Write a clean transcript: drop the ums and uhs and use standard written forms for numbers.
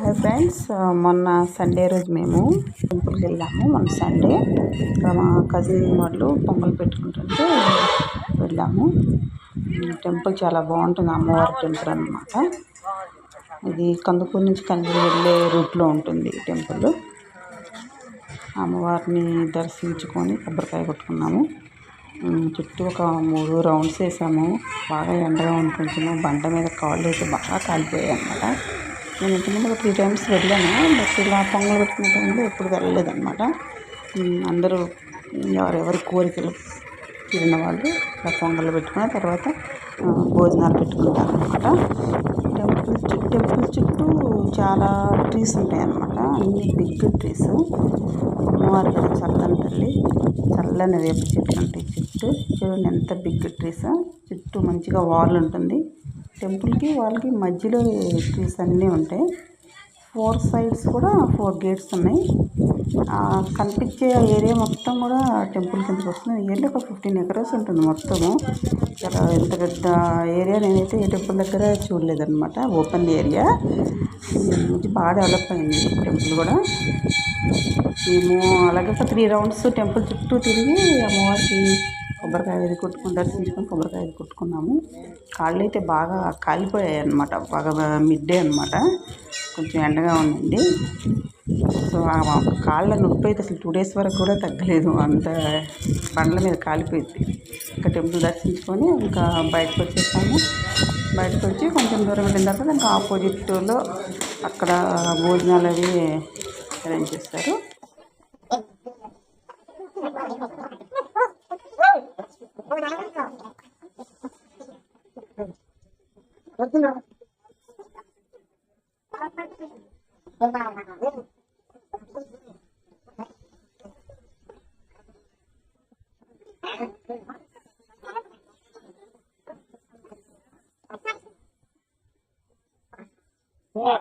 Hi friends, మొన్న Sunday రోజు మేము టెంపుల్కి వెళ్ళాము. మొన్న సండే మా కజిన్ వాళ్ళు పొంగల్ పెట్టుకుంటుంటే వెళ్ళాము. టెంపుల్ చాలా బాగుంటుంది, అమ్మవారి టెంపుల్ అన్నమాట. ఇది కందుకూరు నుంచి కనిగిరి వెళ్ళే రూట్లో ఉంటుంది టెంపుల్. అమ్మవారిని దర్శించుకొని కొబ్బరికాయ కొట్టుకున్నాము. చుట్టూ ఒక 3 రౌండ్స్ వేసాము. బాగా ఎండగా ఉంది, కొంచెము బండ మీద కాళ్ళు అయితే బాగా కాలిపోయాయి అన్నమాట. నేను ఇంతకుముందు ఒక 3 టైమ్స్ వెళ్ళాను, బట్ ఇలా పొంగల్ పెట్టుకునే టైంలో ఎప్పుడు వెళ్ళలేదన్నమాట. అందరూ ఎవరెవరి కోరికలు తీరిన వాళ్ళు ఇలా పొంగల్ పెట్టుకున్న తర్వాత భోజనాలు పెట్టుకుంటారు అన్నమాట. టెంపుల్ చుట్టూ చాలా ట్రీస్ ఉంటాయి అన్నమాట. అన్ని బిగ్ ట్రీస్. అమ్మవారు కదా చల్లని తల్లి, చల్లని వేప చెట్లు ఉంటాయి చుట్టూ. చూడండి ఎంత బిగ్ ట్రీస్. చుట్టూ మంచిగా వాల్ ఉంటుంది. టెంపుల్కి వాళ్ళకి మధ్యలో ట్రీస్ అన్నీ ఉంటాయి. 4 sides కూడా 4 gates ఉన్నాయి. కనిపించే ఏరియా మొత్తం కూడా టెంపుల్ కిందకి వస్తుంది. ఏరియా ఒక 15 acres ఉంటుంది మొత్తము. చాలా ఎంత పెద్ద ఏరియా నేనైతే ఏ టెంపుల్ దగ్గర చూడలేదన్నమాట. ఓపెన్ ఏరియా, బాగా డెవలప్ అయింది టెంపుల్ కూడా. మేము అలాగే ఒక 3 rounds టెంపుల్ చుట్టూ తిరిగి అమ్మవారికి కొబ్బరికాయ అది కొట్టుకుని దర్శించుకొని కొబ్బరికాయ అది కొట్టుకున్నాము. కాళ్ళు అయితే బాగా కాలిపోయాయి అన్నమాట. బాగా మిడ్డే అన్నమాట, కొంచెం ఎండగా ఉండింది. సో కాళ్ళ నొప్పి అయితే అసలు 2 days వరకు కూడా తగ్గలేదు, అంత బండ్ల మీద కాలిపోయింది. ఇంకా టెంపుల్ దర్శించుకొని ఇంకా బయటకు వచ్చేసాము. బయటకు వచ్చి కొంచెం దూరం వెళ్ళిన తర్వాత ఇంకా ఆపోజిట్లో అక్కడ భోజనాలు అవి అరేంజ్ చేస్తారు. Yeah.